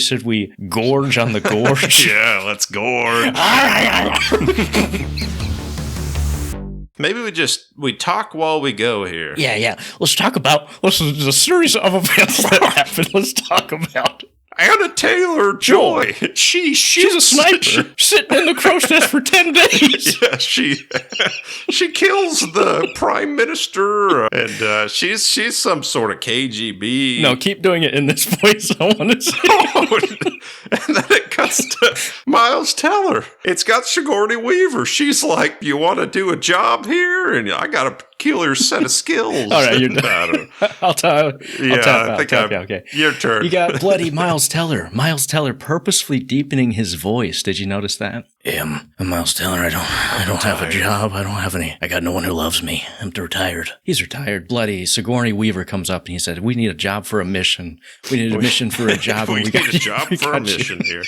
Should we gorge on the gorge? Yeah, let's gorge. Maybe we talk while we go here. Yeah. Let's talk about a series of events that happened. Let's talk about Anna Taylor-Joy. She's a sniper sitting in the crow's nest for 10 days. Yeah, she kills the prime minister, and she's some sort of KGB. No, keep doing it in this voice. I want to see. And then it cuts to Miles Teller. It's got Sigourney Weaver. She's like, "You want to do a job here?" And I got a peculiar set of skills. All right, you're done. I'll tap out. Okay. Your turn. You got bloody Miles Teller. Miles Teller purposefully deepening his voice. Did you notice that? I'm Miles Teller. I don't have a job. I got no one who loves me. I'm retired. He's retired. Bloody Sigourney Weaver comes up and he said, "We need a job for a mission. We need a mission for a job. we need a job for a mission here.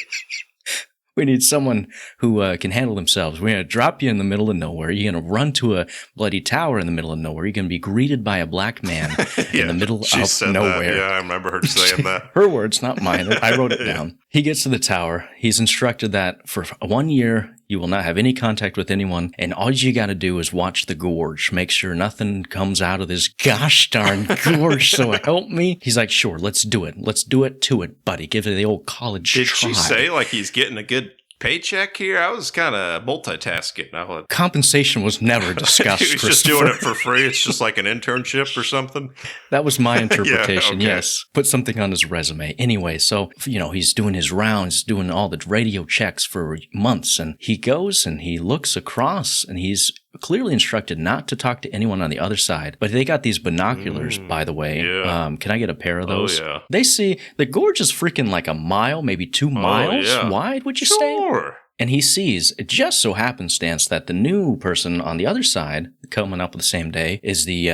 We need someone who can handle themselves. We're going to drop you in the middle of nowhere. You're going to run to a bloody tower in the middle of nowhere. You're going to be greeted by a black man in the middle of nowhere." That. Yeah, I remember her saying that. Her words, not mine. I wrote it down. He gets to the tower. He's instructed that for 1 year, you will not have any contact with anyone, and all you got to do is watch the gorge. Make sure nothing comes out of this gosh darn gorge, so help me. He's like, "Sure, let's do it. Let's do it to it, buddy. Give it the old college try." Did she say, like, he's getting a good paycheck here? I was kind of multitasking. Compensation was never discussed. He was just doing it for free. It's just like an internship or something. That was my interpretation. Yeah, okay. Yes. Put something on his resume. Anyway, so, he's doing his rounds, doing all the radio checks for months, and he goes and he looks across and he's clearly instructed not to talk to anyone on the other side. But they got these binoculars, by the way. Yeah. Can I get a pair of those? Oh, yeah. They see the gorge is freaking like a mile, maybe 2 miles wide, would you say? Sure. And he sees, it just so happenstance that the new person on the other side, coming up the same day, is the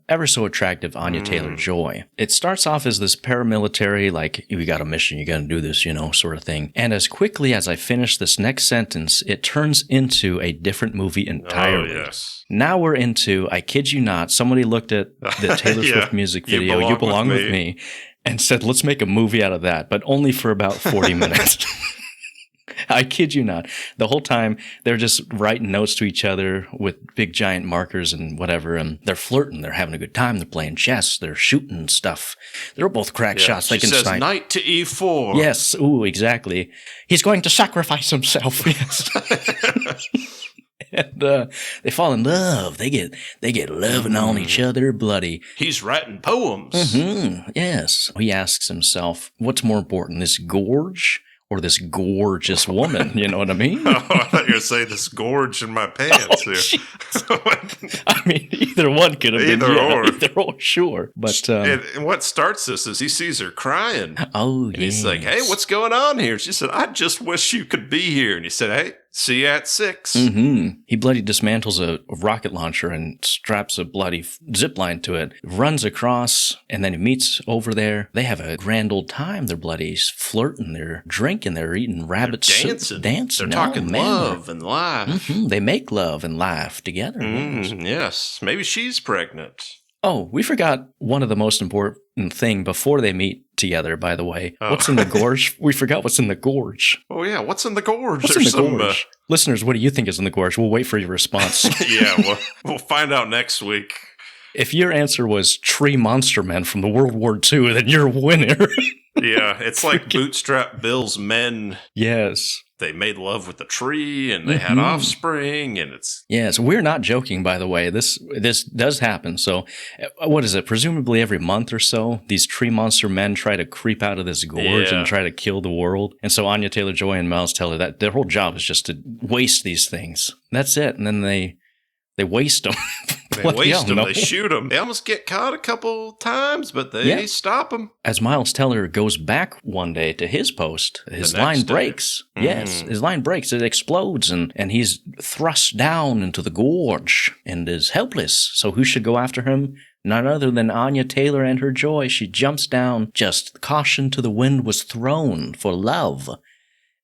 ever so attractive Anya Taylor-Joy. It starts off as this paramilitary, like, "We got a mission, you got to do this, sort of thing." And as quickly as I finish this next sentence, it turns into a different movie entirely. Oh, yes. Now we're into, I kid you not, somebody looked at the Taylor Swift music video, You Belong With Me, and said, "Let's make a movie out of that," but only for about 40 minutes. I kid you not. The whole time, they're just writing notes to each other with big giant markers and whatever, and they're flirting. They're having a good time. They're playing chess. They're shooting stuff. They're both crack shots. They can says snipe. Knight to E4. Yes. Ooh, exactly. He's going to sacrifice himself. Yes. And they fall in love. They get loving on each other, bloody. He's writing poems. Mm-hmm. Yes. He asks himself, what's more important, this gorge or this gorgeous woman? You know what I mean? Oh, I thought you were going to say this gorge in my pants here. I mean, either one could have been. Either or, sure. But and what starts this is he sees her crying. Oh, yeah. He's like, "Hey, what's going on here?" She said, "I just wish you could be here." And he said, "Hey, see you at 6. Mm-hmm. He bloody dismantles a rocket launcher and straps a bloody zip line to it, runs across, and then he meets over there. They have a grand old time. They're bloody flirting, they're drinking, they're eating rabbit soup. Dancing. They're talking love and life. Mm-hmm. They make love and laugh together. Yes. Maybe she's pregnant. Oh, we forgot one of the most important thing before they meet together, by the way. Oh. What's in the gorge? We forgot what's in the gorge. Oh, yeah. What's in the gorge? What's in the gorge? Listeners, what do you think is in the gorge? We'll wait for your response. Yeah, we'll find out next week. If your answer was tree monster men from the World War II, then you're a winner. Yeah, it's like Bootstrap Bill's men. Yes. They made love with the tree, and they had offspring, and it's... Yes, we're not joking, by the way. This does happen. So, what is it? Presumably every month or so, these tree monster men try to creep out of this gorge and try to kill the world. And so Anya Taylor-Joy and Miles Teller, that their whole job is just to waste these things. That's it. And then they waste them. They waste them. They shoot them. They almost get caught a couple times, but they stop them. As Miles Teller goes back one day to his post, his line breaks. Yes, his line breaks. It explodes, and he's thrust down into the gorge and is helpless. So who should go after him? None other than Anya Taylor and her joy. She jumps down. Just caution to the wind was thrown for love.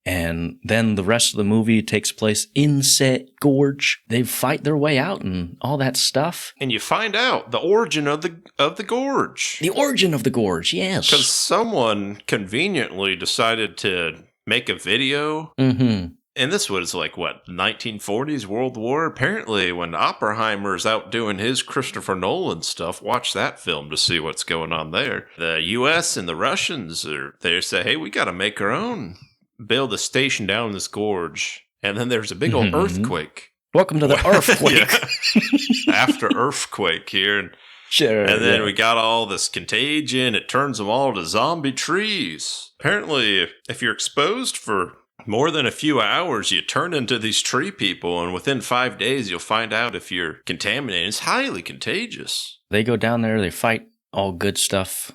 And then the rest of the movie takes place in said gorge. They fight their way out and all that stuff. And you find out the origin of the gorge. The origin of the gorge, yes. Because someone conveniently decided to make a video. Mm-hmm. And this was like, what, 1940s World War? Apparently, when Oppenheimer's out doing his Christopher Nolan stuff, watch that film to see what's going on there. The U.S. and the Russians are there say, hey, we got to make our own. Build a station down this gorge. And then there's a big old earthquake. Welcome to the earthquake. After earthquake here. And, sure. And then we got all this contagion. It turns them all to zombie trees. Apparently, if you're exposed for more than a few hours, you turn into these tree people, and within 5 days, you'll find out if you're contaminated. It's highly contagious. They go down there, they fight all good stuff,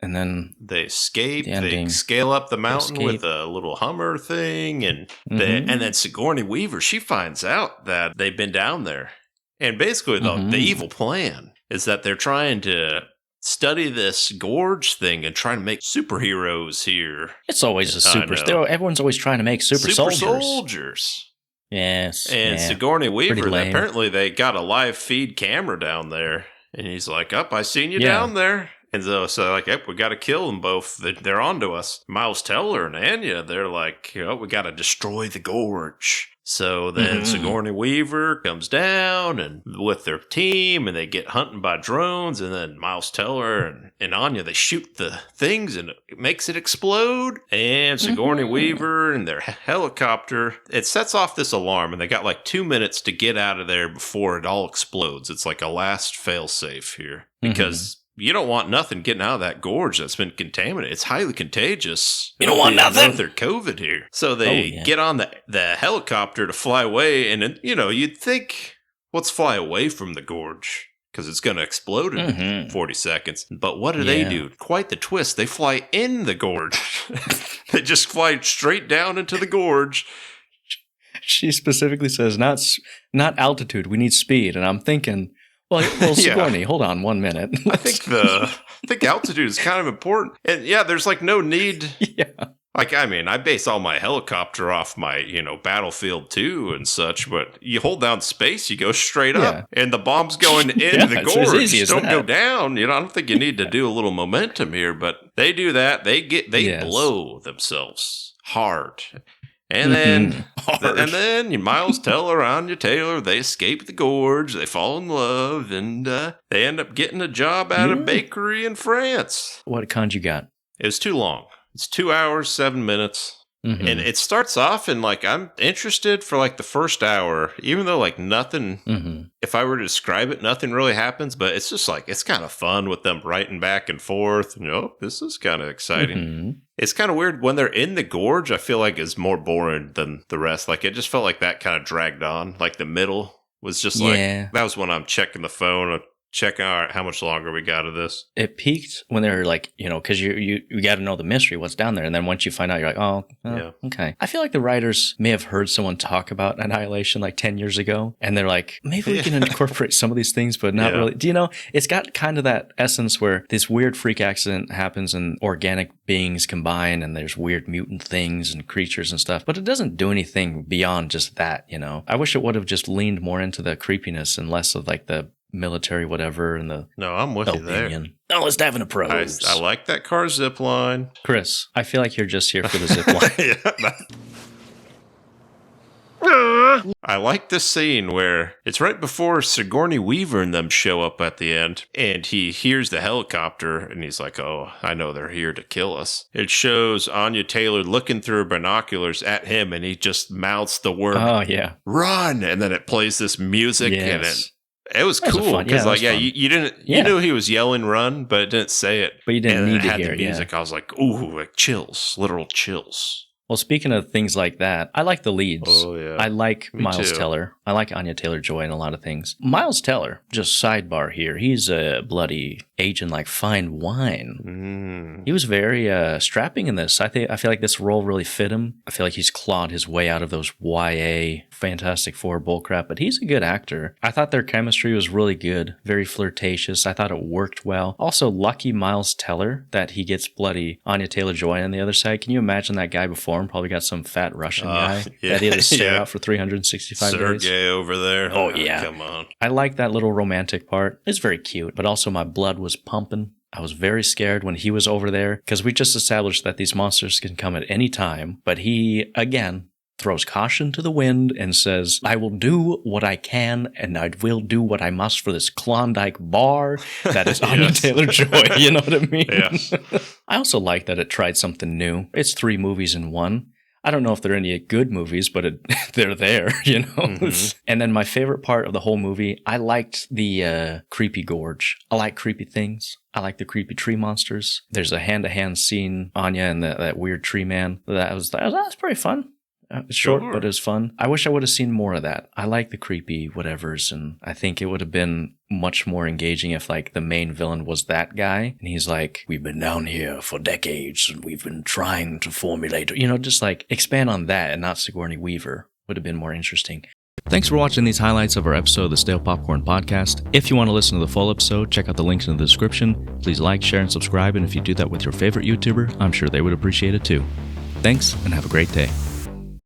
and then they escape. They scale up the mountain with a little Hummer thing, and then Sigourney Weaver, she finds out that they've been down there. And basically, the evil plan is that they're trying to study this gorge thing and trying to make superheroes here. It's always a everyone's always trying to make super soldiers. Yes. And Sigourney Weaver, apparently they got a live feed camera down there. And he's like, I seen you down there. And so like, yep, we got to kill them both. They're onto us. Miles Teller and Anya, they're like, we got to destroy the gorge. So then Sigourney Weaver comes down and with their team, and they get hunted by drones. And then Miles Teller and Anya, they shoot the things and it makes it explode. And Sigourney Weaver and their helicopter, it sets off this alarm, and they got like 2 minutes to get out of there before it all explodes. It's like a last fail-safe here because you don't want nothing getting out of that gorge that's been contaminated. It's highly contagious. You don't want nothing? They're COVID here. So they get on the helicopter to fly away, and you'd think, let's fly away from the gorge because it's going to explode in 40 seconds. But what do they do? Quite the twist. They fly in the gorge. They just fly straight down into the gorge. She specifically says, not altitude, we need speed. And I'm thinking, well, Sigourney, hold on 1 minute. I think altitude is kind of important. And there's like no need. Yeah. Like, I mean, I base all my helicopter off my, Battlefield 2 and such, but you hold down space, you go straight up, and the bomb's going in the gorge. Don't go down. I don't think you need to do a little momentum here, but they do that. They blow themselves hard. And then Miles Teller, Anya Taylor, they escape the gorge, they fall in love, and they end up getting a job at a bakery in France. What kind you got? It was too long. It's 2 hours, 7 minutes. And it starts off and like I'm interested for like the first hour, even though like nothing, if I were to describe it, nothing really happens, but it's just like, it's kind of fun with them writing back and forth. And, this is kind of exciting. It's kind of weird when they're in the gorge. I feel like it's more boring than the rest. Like it just felt like that kind of dragged on. Like the middle was just like, that was when I'm checking the phone, checking out how much longer we got of this. It peaked when they were like, because you got to know the mystery, what's down there. And then once you find out, you're like, okay. I feel like the writers may have heard someone talk about Annihilation like 10 years ago. And they're like, maybe we can incorporate some of these things, but not really. Do you know, it's got kind of that essence where this weird freak accident happens and organic beings combine and there's weird mutant things and creatures and stuff. But it doesn't do anything beyond just that, I wish it would have just leaned more into the creepiness and less of like the military whatever and the I'm with you there. Oh, let's dive into pros. I like that car zip line. Chris, I feel like you're just here for the zip line. I like this scene where it's right before Sigourney Weaver and them show up at the end, and he hears the helicopter, and he's like, oh, I know they're here to kill us. It shows Anya Taylor looking through her binoculars at him, and he just mouths the word, run, and then it plays this music, and it was cool because, you didn't, you knew he was yelling "run," but it didn't say it. But you didn't need to hear the music. I was like, ooh, like chills, literal chills. Well, speaking of things like that, I like the leads. Oh, yeah. I like Miles Teller. I like Anya Taylor-Joy in a lot of things. Miles Teller, just sidebar here, he's a bloody aging like fine wine. He was very strapping in this. I feel like this role really fit him. I feel like he's clawed his way out of those YA Fantastic Four bullcrap, but he's a good actor. I thought their chemistry was really good, very flirtatious. I thought it worked well. Also, lucky Miles Teller that he gets bloody Anya Taylor-Joy on the other side. Can you imagine that guy before him? Probably got some fat Russian guy that he had to stare out for 365 days. Sergey over there. Oh, yeah. Come on. I like that little romantic part. It's very cute, but also my blood was pumping. I was very scared when he was over there because we just established that these monsters can come at any time. But he, again, throws caution to the wind and says, I will do what I can and I will do what I must for this Klondike bar that is Anya Taylor-Joy. You know what I mean? Yes. I also like that it tried something new. It's 3 movies in one. I don't know if they're any good movies, but they're there, you know? Mm-hmm. And then my favorite part of the whole movie, I liked the creepy gorge. I like creepy things. I like the creepy tree monsters. There's a hand-to-hand scene, Anya and that weird tree man. That was pretty fun. It's short, but it was fun. I wish I would have seen more of that. I like the creepy whatevers, and I think it would have been much more engaging if, like, the main villain was that guy, and he's like, we've been down here for decades, and we've been trying to formulate, you know, just, like, expand on that and not Sigourney Weaver. Would have been more interesting. Thanks for watching these highlights of our episode of the Stale Popcorn Podcast. If you want to listen to the full episode, check out the links in the description. Please like, share, and subscribe, and if you do that with your favorite YouTuber, I'm sure they would appreciate it too. Thanks, and have a great day.